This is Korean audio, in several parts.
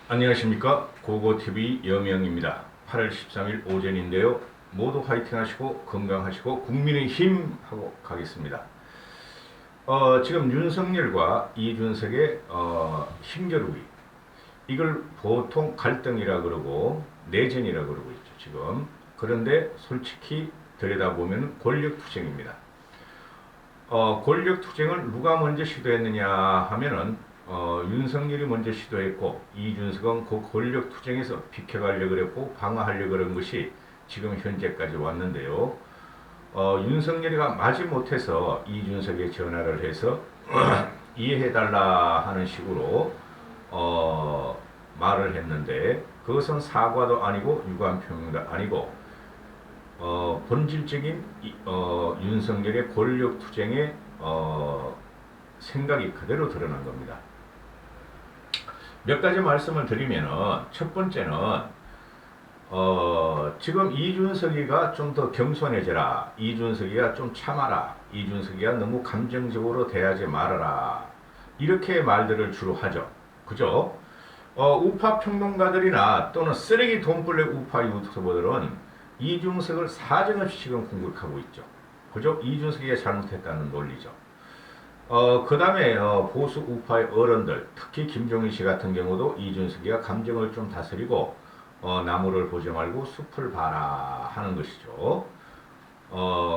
안녕하십니까. 고고TV 여명입니다. 8월 13일 오전인데요. 모두 화이팅 하시고 건강하시고 국민의힘 하고 가겠습니다. 지금 윤석열과 이준석의 힘겨루기, 이걸 보통 갈등이라 그러고 내전이라 그러고 있죠 지금. 그런데 솔직히 들여다보면 권력투쟁입니다. 권력투쟁을 누가 먼저 시도했느냐 하면은 윤석열이 먼저 시도했고, 이준석은 그 권력투쟁에서 비켜가려고 그랬고 방어하려고 그런 것이 지금 현재까지 왔는데요. 윤석열이가 마지못해서 이준석에 전화를 해서 이해해달라 하는 식으로 말을 했는데, 그것은 사과도 아니고 유감표명도 아니고 본질적인 윤석열의 권력투쟁의 생각이 그대로 드러난 겁니다. 몇 가지 말씀을 드리면은, 첫 번째는 지금 이준석이가 좀 더 겸손해져라, 이준석이가 좀 참아라, 이준석이가 너무 감정적으로 대하지 말아라, 이렇게 말들을 주로 하죠. 그죠? 우파 평론가들이나 또는 쓰레기 돈벌레 우파 유튜버들은 이준석을 사정없이 지금 공격하고 있죠. 그죠? 이준석이가 잘못했다는 논리죠. 그 다음에 보수 우파의 어른들, 특히 김종인 씨 같은 경우도 이준석이가 감정을 좀 다스리고 나무를 보지 말고 숲을 봐라 하는 것이죠.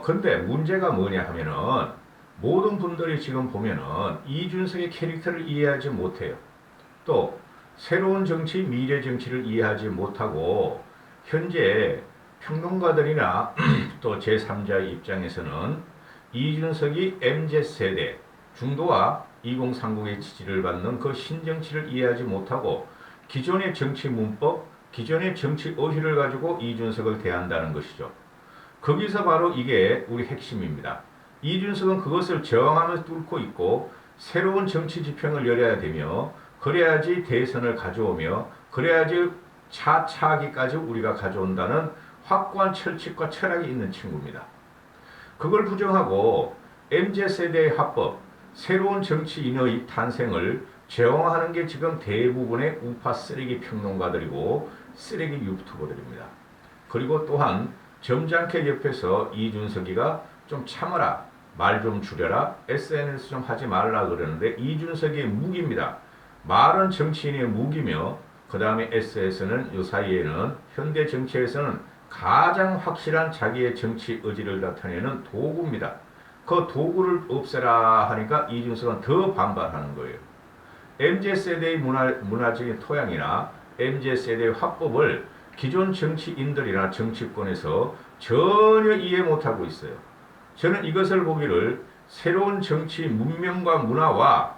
근데 문제가 뭐냐 하면은, 모든 분들이 지금 보면은 이준석의 캐릭터를 이해하지 못해요. 또 새로운 정치, 미래 정치를 이해하지 못하고, 현재 평론가들이나 또 제3자의 입장에서는 이준석이 MZ세대, 중도와 2030의 지지를 받는 그 신정치를 이해하지 못하고 기존의 정치 문법, 기존의 정치 의식을 가지고 이준석을 대한다는 것이죠. 거기서 바로 이게 우리 핵심입니다. 이준석은 그것을 저항하면서 뚫고 있고, 새로운 정치 지평을 열어야 되며, 그래야지 대선을 가져오며, 그래야지 차차하기까지 우리가 가져온다는 확고한 철칙과 철학이 있는 친구입니다. 그걸 부정하고 MZ세대의 합법, 새로운 정치인의 탄생을 제어하는 게 지금 대부분의 우파 쓰레기 평론가들이고 쓰레기 유튜버들입니다. 그리고 또한 점잖게 옆에서 이준석이가 좀 참아라, 말 좀 줄여라, SNS 좀 하지 말라 그러는데, 이준석의 무기입니다. 말은 정치인의 무기며, 그 다음에 SNS는 이 사이에는 현대 정치에서는 가장 확실한 자기의 정치 의지를 나타내는 도구입니다. 그 도구를 없애라 하니까 이준석은 더 반발하는 거예요. MZ세대의 문화적인 토양이나 MZ세대의 화법을 기존 정치인들이나 정치권에서 전혀 이해 못하고 있어요. 저는 이것을 보기를 새로운 정치 문명과 문화와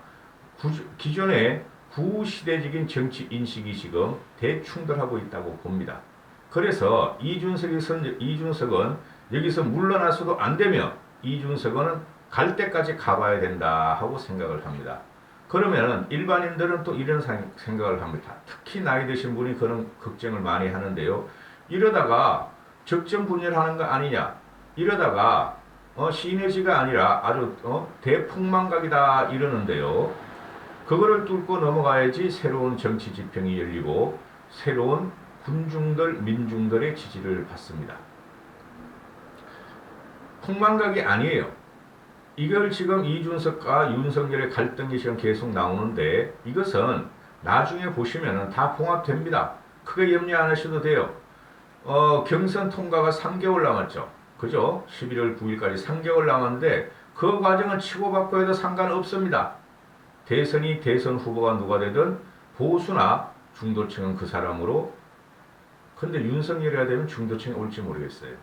기존의 구시대적인 정치 인식이 지금 대충돌하고 있다고 봅니다. 그래서 이준석은 여기서 물러나서도 안 되며, 이준석은 갈 때까지 가봐야 된다 하고 생각을 합니다. 그러면 일반인들은 또 이런 생각을 합니다. 특히 나이 드신 분이 그런 걱정을 많이 하는데요. 이러다가 적정분열하는 거 아니냐, 이러다가 시너지가 아니라 아주 대폭망각이다 이러는데요. 그거를 뚫고 넘어가야지 새로운 정치 지평이 열리고 새로운 군중들, 민중들의 지지를 받습니다. 폭망각이 아니에요. 이걸 지금 이준석과 윤석열의 갈등이 지금 계속 나오는데, 이것은 나중에 보시면 다 봉합됩니다. 크게 염려 안 하셔도 돼요. 경선 통과가 3개월 남았죠. 그죠? 11월 9일까지 3개월 남았는데 그 과정은 치고받고 해도 상관없습니다. 대선 후보가 누가 되든 보수나 중도층은 그 사람으로. 근데 윤석열이라 되면 중도층이 올지 모르겠어요.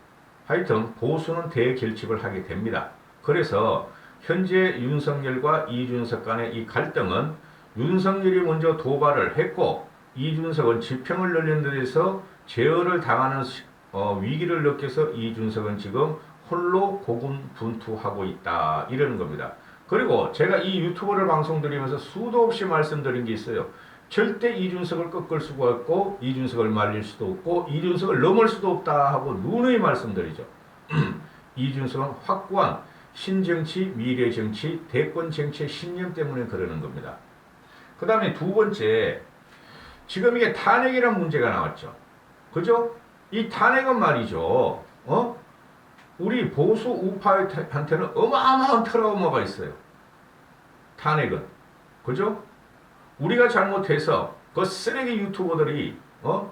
하여튼 보수는 대결집을 하게 됩니다. 그래서 현재 윤석열과 이준석 간의 이 갈등은, 윤석열이 먼저 도발을 했고 이준석은 지평을 열린 데서 제어를 당하는 위기를 느껴서 이준석은 지금 홀로 고군분투하고 있다 이러는 겁니다. 그리고 제가 이 유튜브를 방송드리면서 수도 없이 말씀드린 게 있어요. 절대 이준석을 꺾을 수가 없고 이준석을 말릴 수도 없고 이준석을 넘을 수도 없다 하고 누누이 말씀드리죠. 이준석은 확고한 신정치, 미래정치, 대권정치의 신념 때문에 그러는 겁니다. 그 다음에 두 번째, 지금 이게 탄핵이란 문제가 나왔죠. 그죠? 이 탄핵은 말이죠. 우리 보수 우파한테는 어마어마한 트라우마가 있어요. 탄핵은. 그죠? 우리가 잘못해서 그 쓰레기 유튜버들이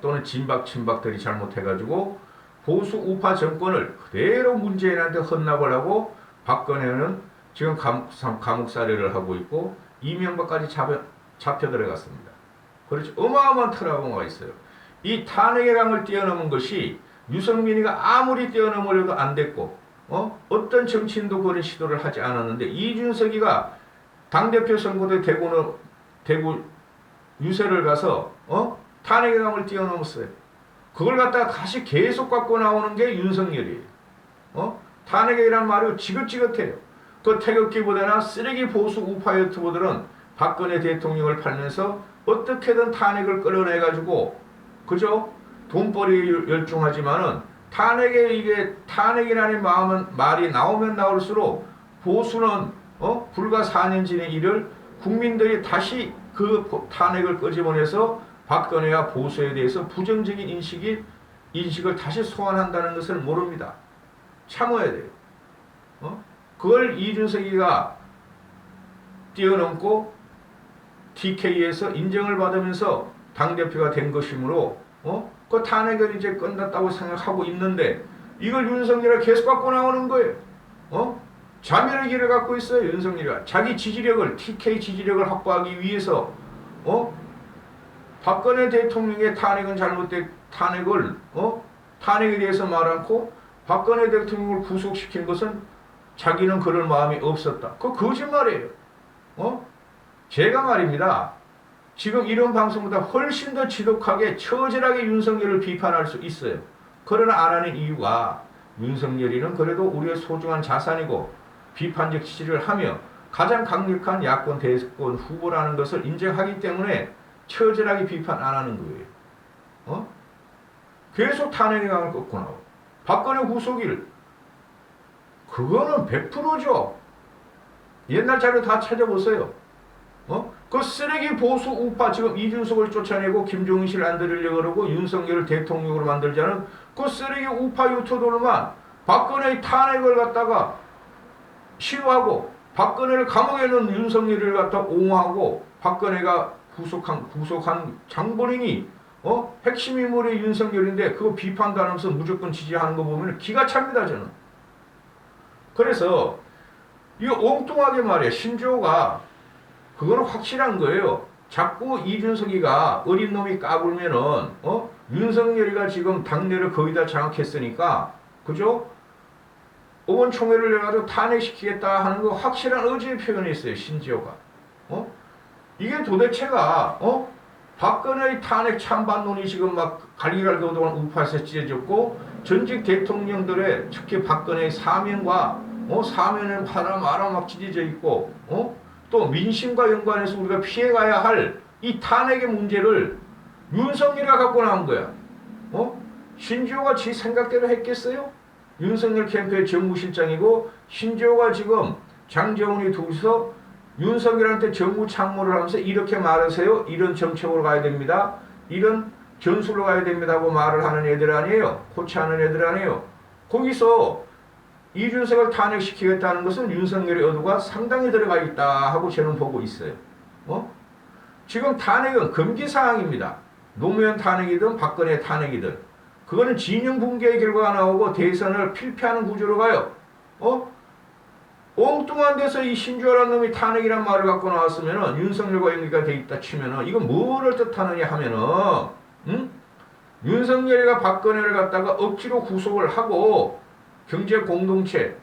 또는 진박친박들이 잘못해가지고 보수 우파 정권을 그대로 문재인한테 헌납을 하고 박근혜는 지금 감옥 살이를 하고 있고 이명박까지 잡혀 들어갔습니다. 그렇죠. 어마어마한 트라우마가 있어요. 이 탄핵의 강을 뛰어넘은 것이 유승민이가 아무리 뛰어넘으려도 안 됐고 어떤 정치인도 그런 시도를 하지 않았는데 이준석이가 당대표 선거대 대구 유세를 가서 탄핵의 강을 뛰어넘었어요. 그걸 갖다가 다시 계속 갖고 나오는 게 윤석열이에요. 탄핵이란 말이 지긋지긋해요. 그 태극기보다나 쓰레기 보수 우파 유튜버들은 박근혜 대통령을 팔면서 어떻게든 탄핵을 끌어내가지고 그죠? 돈벌이 열중하지만은 탄핵이라는 말이 나오면 나올수록 보수는 불과 4년 전의 일을 국민들이 다시 그 탄핵을 끄집어내서 박근혜와 보수에 대해서 부정적인 인식을 다시 소환한다는 것을 모릅니다. 참아야 돼요. 그걸 이준석이가 뛰어넘고 TK에서 인정을 받으면서 당대표가 된 것이므로 그 탄핵을 이제 끝났다고 생각하고 있는데 이걸 윤석열이 계속 갖고 나오는 거예요. 자멸의 길을 갖고 있어요. 윤석열이가 자기 지지력을 TK 지지력을 확보하기 위해서 박근혜 대통령의 탄핵은 잘못된 탄핵에 대해서 말 않고 박근혜 대통령을 구속시킨 것은 자기는 그럴 마음이 없었다. 그거 거짓말이에요. 제가 말입니다. 지금 이런 방송보다 훨씬 더 지독하게 처절하게 윤석열을 비판할 수 있어요. 그러나 안 하는 이유가 윤석열이는 그래도 우리의 소중한 자산이고 비판적 지지를 하며 가장 강력한 야권 대권 후보라는 것을 인정하기 때문에 처절하게 비판 안 하는 거예요. 계속 탄핵의 강을 꺾고 나오고 박근혜 구속일 그거는 100%죠. 옛날 자료 다 찾아보세요. 그 쓰레기 보수 우파 지금 이준석을 쫓아내고 김종인 씨를 안 들으려고 그러고 윤석열을 대통령으로 만들자는 그 쓰레기 우파 유튜버들만 박근혜의 탄핵을 갖다가 싫어하고 박근혜를 감옥에 넣은 윤석열을 갖다 옹호하고 박근혜가 구속한 장본인이 핵심 인물이 윤석열인데 그거 비판도 안 하면서 무조건 지지하는 거 보면 기가 찹니다 저는. 그래서 이거 엉뚱하게 말이야. 신조어가 그거는 확실한 거예요. 자꾸 이준석이가 어린 놈이 까불면은 윤석열이가 지금 당내를 거의 다 장악했으니까 그죠? 의원총회를 해가지고 탄핵시키겠다 하는 거 확실한 의지의 표현이 있어요. 신지호가. 이게 도대체가 박근혜의 탄핵 찬반론이 지금 막 갈기갈기동안 우파에서 찢어졌고 전직 대통령들의 특히 박근혜의 사면과 사면을 하나마나 막 찢어져 있고 또 민심과 연관해서 우리가 피해가야 할 이 탄핵의 문제를 윤석열이가 갖고 나온 거야. 신지호가 지 생각대로 했겠어요? 윤석열 캠프의 정무실장이고 신지호가 지금 장재원이 둘이서 윤석열한테 정무 참모를 하면서 이렇게 말하세요. 이런 정책으로 가야 됩니다. 이런 전술로 가야 됩니다 하고 말을 하는 애들 아니에요. 코치하는 애들 아니에요. 거기서 이준석을 탄핵시키겠다는 것은 윤석열의 의도가 상당히 들어가 있다 하고 저는 보고 있어요. 지금 탄핵은 금기사항입니다. 노무현 탄핵이든 박근혜 탄핵이든 그거는 진영 붕괴의 결과가 나오고 대선을 필패하는 구조로 가요. 엉뚱한 데서 이 신주호라는 놈이 탄핵이란 말을 갖고 나왔으면은 윤석열과 연계가 돼 있다 치면은 이건 뭐를 뜻하느냐 하면은 윤석열이가 박근혜를 갖다가 억지로 구속을 하고 경제 공동체,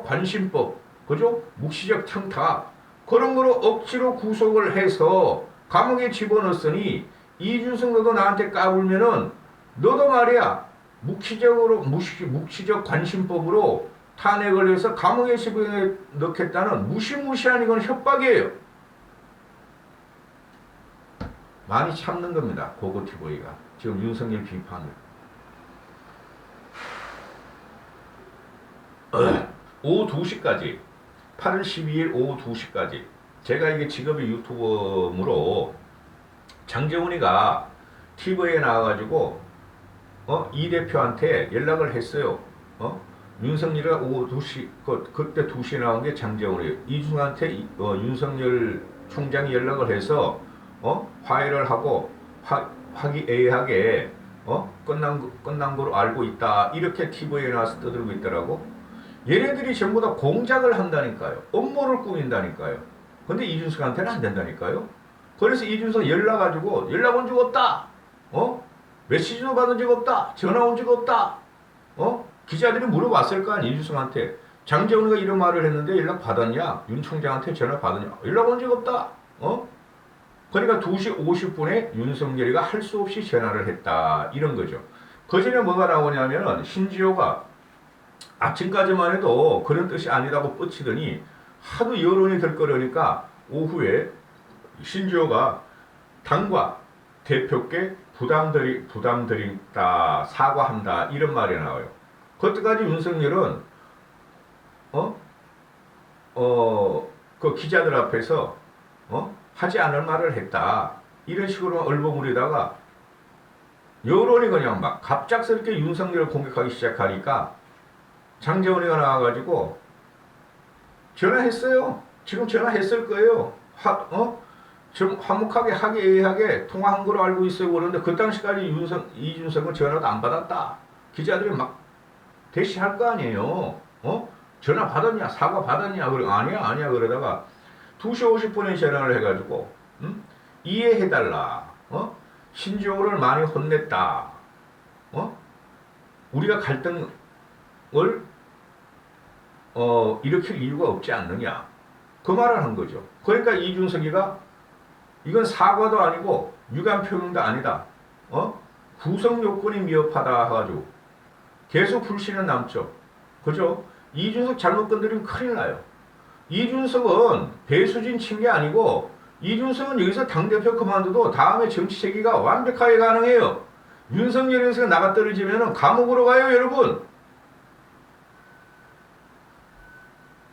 관심법, 그죠? 묵시적 청탁 그런 거로 억지로 구속을 해서 감옥에 집어넣었으니 이준석 너도 나한테 까불면은 너도 말이야 묵시적 관심법으로 탄핵을 해서 감옥에 집어넣겠다는 무시무시한 이건 협박이에요. 많이 참는 겁니다. 고고티보이가 지금 윤석열 비판을. 오후 2시까지 8월 12일 오후 2시까지 제가 이게 직업이 유튜버므로 장재훈이가 TV에 나와가지고 이 대표한테 연락을 했어요. 윤석열이가 오후 2시 그때 2시에 나온 게 장재훈이에요. 이준석한테 윤석열 총장이 연락을 해서 화해를 하고 화기애애하게 끝난 거로 알고 있다. 이렇게 TV에 나와서 떠들고 있더라고. 얘네들이 전부 다 공작을 한다니까요. 업무를 꾸민다니까요. 근데 이준석한테는 안 된다니까요. 그래서 이준석 연락 온 적 없다. 메시지도 받은 적 없다. 전화 온 적 없다. 기자들이 물어봤을 거 아니야, 이준석한테. 장재훈이가 이런 말을 했는데 연락 받았냐? 윤 총장한테 전화 받았냐? 연락 온 적 없다. 그러니까 2시 50분에 윤석열이가 할 수 없이 전화를 했다. 이런 거죠. 그 전에 뭐가 나오냐면은 신지호가 아침까지만 해도 그런 뜻이 아니라고 뻗치더니 하도 여론이 들끓으니까 오후에 신지호가 당과 대표께 부담드린다, 사과한다 이런 말이 나와요. 그때까지 윤석열은 그 기자들 앞에서 하지 않을 말을 했다. 이런 식으로 얼버무리다가 여론이 그냥 막 갑작스럽게 윤석열을 공격하기 시작하니까 장재훈이가 나와가지고 전화했어요. 지금 전화했을 거예요. 좀 화목하게 화기애애하게 통화한 거로 알고 있어요. 그런데 그 당시까지 이준석은 전화도 안 받았다. 기자들이 막 대시할 거 아니에요. 전화 받았냐? 사과 받았냐? 그래 아니야 그러다가 2시 50분에 전화를 해가지고 이해해달라. 신조어를 많이 혼냈다. 우리가 갈등을 일으킬 이유가 없지 않느냐. 그 말을 한 거죠. 그러니까 이준석이가 이건 사과도 아니고 유감 표명도 아니다. 구성 요건이 미흡하다 해가지고 계속 불신은 남죠. 그죠? 이준석 잘못 건드리면 큰일 나요. 이준석은 배수진 친 게 아니고 이준석은 여기서 당대표 그만둬도 다음에 정치 체계가 완벽하게 가능해요. 윤석열에서 나가 떨어지면 감옥으로 가요, 여러분.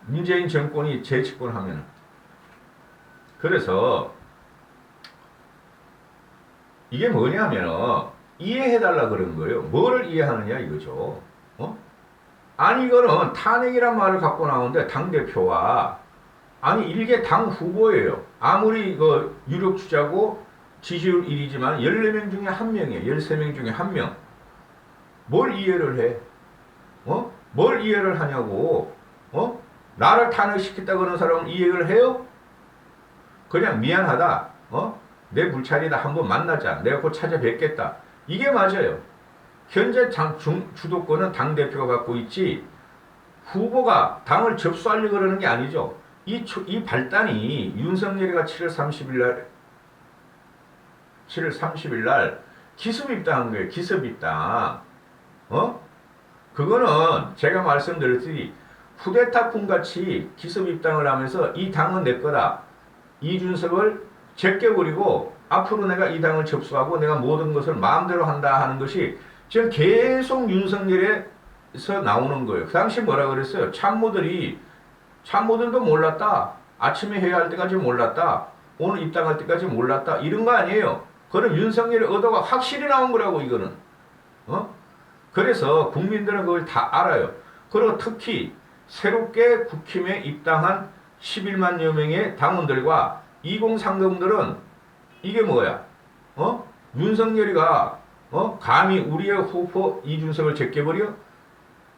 문재인 정권이 재집권하면. 그래서 이게 뭐냐면 이해해달라 그런 거예요. 뭐를 이해하느냐 이거죠. 아니 이거는 탄핵이란 말을 갖고 나오는데 당대표와 아니 일개 당 후보예요. 아무리 그 유력 주자고 지지율 1위지만 14명 중에 1명이에요. 13명 중에 1명. 뭘 이해를 해? 뭘 이해를 하냐고. 나를 탄핵시켰다 그러는 사람은 이해를 해요? 그냥 미안하다. 내 물차리다 한번 만나자. 내가 곧 찾아뵙겠다. 이게 맞아요. 현재 주도권은 당대표가 갖고 있지 후보가 당을 접수하려고 그러는 게 아니죠. 이 발단이 윤석열이가 7월 30일 날 기습 입당한 거예요. 기습 입당. 그거는 제가 말씀드렸듯이 쿠데타풍 같이 기습 입당을 하면서 이 당은 내 거다. 이준석을 제껴버리고 앞으로 내가 이 당을 접수하고 내가 모든 것을 마음대로 한다 하는 것이 지금 계속 윤석열에서 나오는 거예요. 그 당시 뭐라 그랬어요? 참모들도 몰랐다. 아침에 회의할 때까지 몰랐다. 오늘 입당할 때까지 몰랐다. 이런 거 아니에요. 그건 윤석열의 의도가 확실히 나온 거라고 이거는. 그래서 국민들은 그걸 다 알아요. 그리고 특히 새롭게 국힘에 입당한 11만여 명의 당원들과 2030들은 이게 뭐야? 윤석열이가 감히 우리의 후보 이준석을 제껴버려?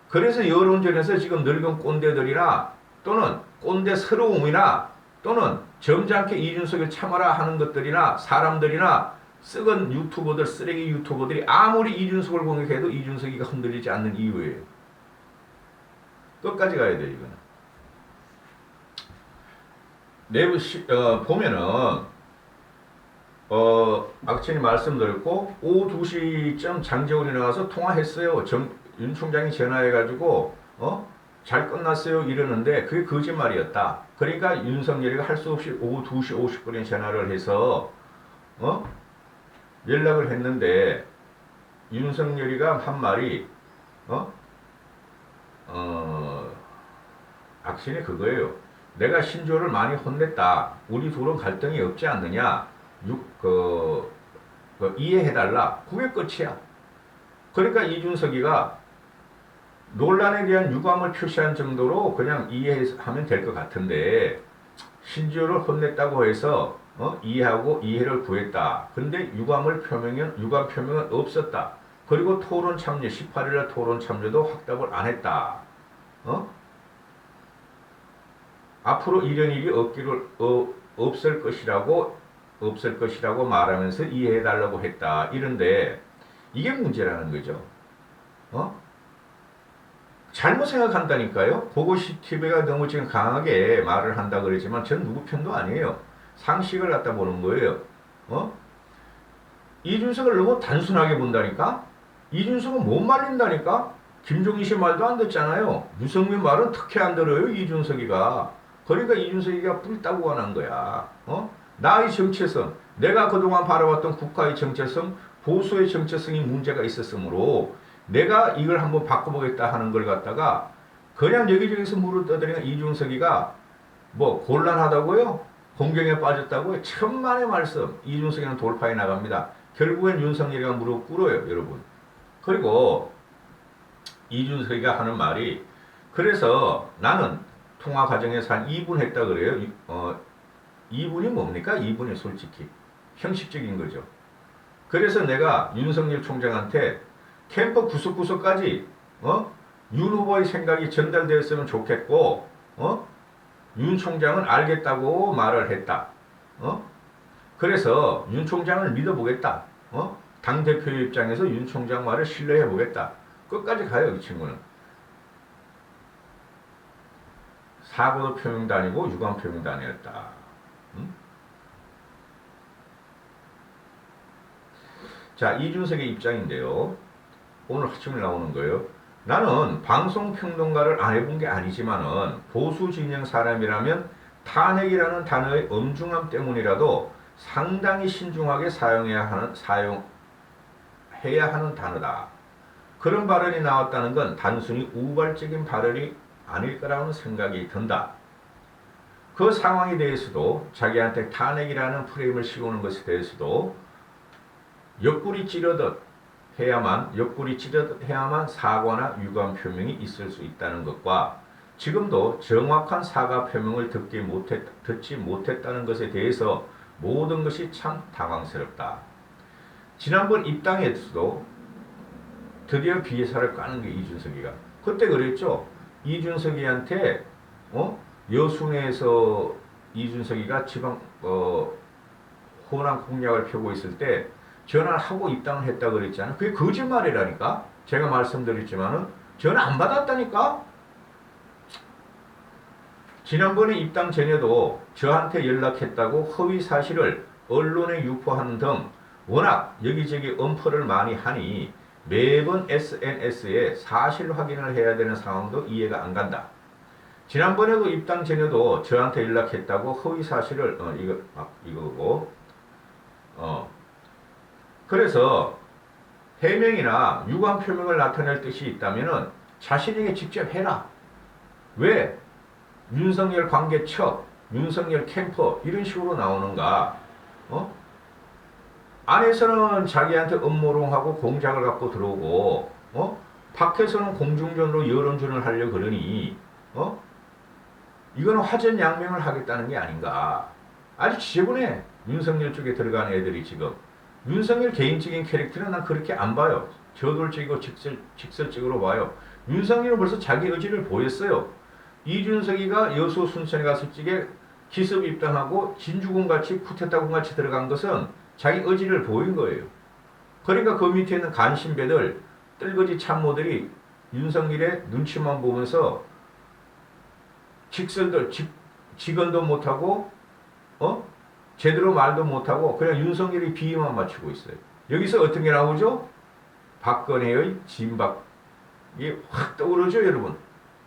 그래서 여론전에서 지금 늙은 꼰대들이나 또는 꼰대스러움이나 또는 점잖게 이준석을 참아라 하는 것들이나 사람들이나 썩은 유튜버들, 쓰레기 유튜버들이 아무리 이준석을 공격해도 이준석이가 흔들리지 않는 이유예요. 끝까지 가야 돼 이거는. 내부 보면은 악천이 말씀드렸고 오후 2시쯤 장재훈이 나와서 통화했어요. 윤 총장이 전화해가지고 잘 끝났어요 이러는데 그게 거짓말이었다. 그러니까 윤석열이가 할 수 없이 오후 2시 50분에 전화를 해서 연락을 했는데 윤석열이가 한 말이 악신이 그거예요. 내가 신조를 많이 혼냈다. 우리 둘은 갈등이 없지 않느냐. 이해해달라. 그게 끝이야. 그러니까 이준석이가 논란에 대한 유감을 표시한 정도로 그냥 이해하면 될 것 같은데 신지호를 혼냈다고 해서 이해하고 이해를 구했다. 근데 유감 표명은 없었다. 그리고 토론 참여 18일날 토론 참여도 확답을 안 했다. 앞으로 이런 일이 없을 것이라고 말하면서 이해해달라고 했다. 이런데 이게 문제라는 거죠. 잘못 생각한다니까요. 보고시 TV가 너무 지금 강하게 말을 한다 그러지만 전 누구 편도 아니에요. 상식을 갖다 보는 거예요. 이준석을 너무 단순하게 본다니까. 이준석은 못 말린다니까. 김종인 씨 말도 안 듣잖아요. 유승민 말은 특히 안 들어요. 이준석이가. 그러니까 이준석이가 뿔 따고 난 거야. 나의 정체성, 내가 그동안 바라봤던 국가의 정체성, 보수의 정체성이 문제가 있었으므로 내가 이걸 한번 바꿔보겠다 하는 걸 갖다가 그냥 여기저기서 물어떠드리는 이준석이가 뭐 곤란하다고요? 공경에 빠졌다고요? 천만의 말씀. 이준석이는 돌파해 나갑니다. 결국엔 윤석열이가 무릎 꿇어요, 여러분. 그리고 이준석이가 하는 말이 그래서 나는 통화 과정에서 한 2분 했다 그래요. 2분이 뭡니까? 2분이 솔직히 형식적인 거죠. 그래서 내가 윤석열 총장한테 캠프 구석구석까지 윤 후보의 생각이 전달되었으면 좋겠고 윤 총장은 알겠다고 말을 했다. 그래서 윤 총장을 믿어보겠다. 당대표의 입장에서 윤 총장 말을 신뢰해보겠다. 끝까지 가요, 이 친구는. 사고도 표명도 아니고 유감 표명도 아니었다. 자, 이준석의 입장인데요. 오늘 아침에 나오는 거예요. 나는 방송평론가를 안 해본 게 아니지만은 보수 진영 사람이라면 탄핵이라는 단어의 엄중함 때문이라도 상당히 신중하게 사용해야 하는 단어다. 그런 발언이 나왔다는 건 단순히 우발적인 발언이 아닐 거라는 생각이 든다. 그 상황에 대해서도 자기한테 탄핵이라는 프레임을 씌우는 것에 대해서도 옆구리 찌르듯 해야만 사과나 유감 표명이 있을 수 있다는 것과 지금도 정확한 사과 표명을 듣지 못했다는 것에 대해서 모든 것이 참 당황스럽다. 지난번 입당에서도 드디어 비해사를 까는 게 이준석이가. 그때 그랬죠. 이준석이한테 여순에서 이준석이가 지방 호남 공약을 펴고 있을 때 전화를 하고 입당을 했다 그랬잖아요. 그게 거짓말이라니까. 제가 말씀드렸지만은 전화 안 받았다니까. 지난번에 입당 전에도 저한테 연락했다고 허위 사실을 언론에 유포하는 등 워낙 여기저기 엄포를 많이 하니 매번 SNS에 사실 확인을 해야 되는 상황도 이해가 안 간다. 지난번에도 입당 전에도 저한테 연락했다고 허위 사실을 이거고 그래서 해명이나 유감 표명을 나타낼 뜻이 있다면은 자신에게 직접 해라. 왜 윤석열 관계척, 윤석열 캠퍼 이런 식으로 나오는가? 안에서는 자기한테 음모론하고 공작을 갖고 들어오고 밖에서는 공중전으로 여론전을 하려 그러니 이거는 화전양명을 하겠다는 게 아닌가. 아주 지저분해. 윤석열 쪽에 들어간 애들이 지금. 윤석열 개인적인 캐릭터는 난 그렇게 안 봐요. 저돌적이고 직설적으로 봐요. 윤석열은 벌써 자기 의지를 보였어요. 이준석이가 여수 순천에 갔을 적에 기습 입당하고 진주군같이 쿠데타군같이 들어간 것은 자기 의지를 보인 거예요. 그러니까 그 밑에 있는 간신배들, 뜰거지 참모들이 윤석열의 눈치만 보면서 직언도 못하고 제대로 말도 못하고 그냥 윤석열이 비위만 맞추고 있어요. 여기서 어떤 게 나오죠? 박근혜의 진박이 확 떠오르죠, 여러분.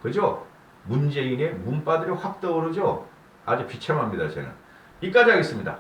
그죠? 문재인의 문바들이 확 떠오르죠? 아주 비참합니다, 저는. 여기까지 하겠습니다.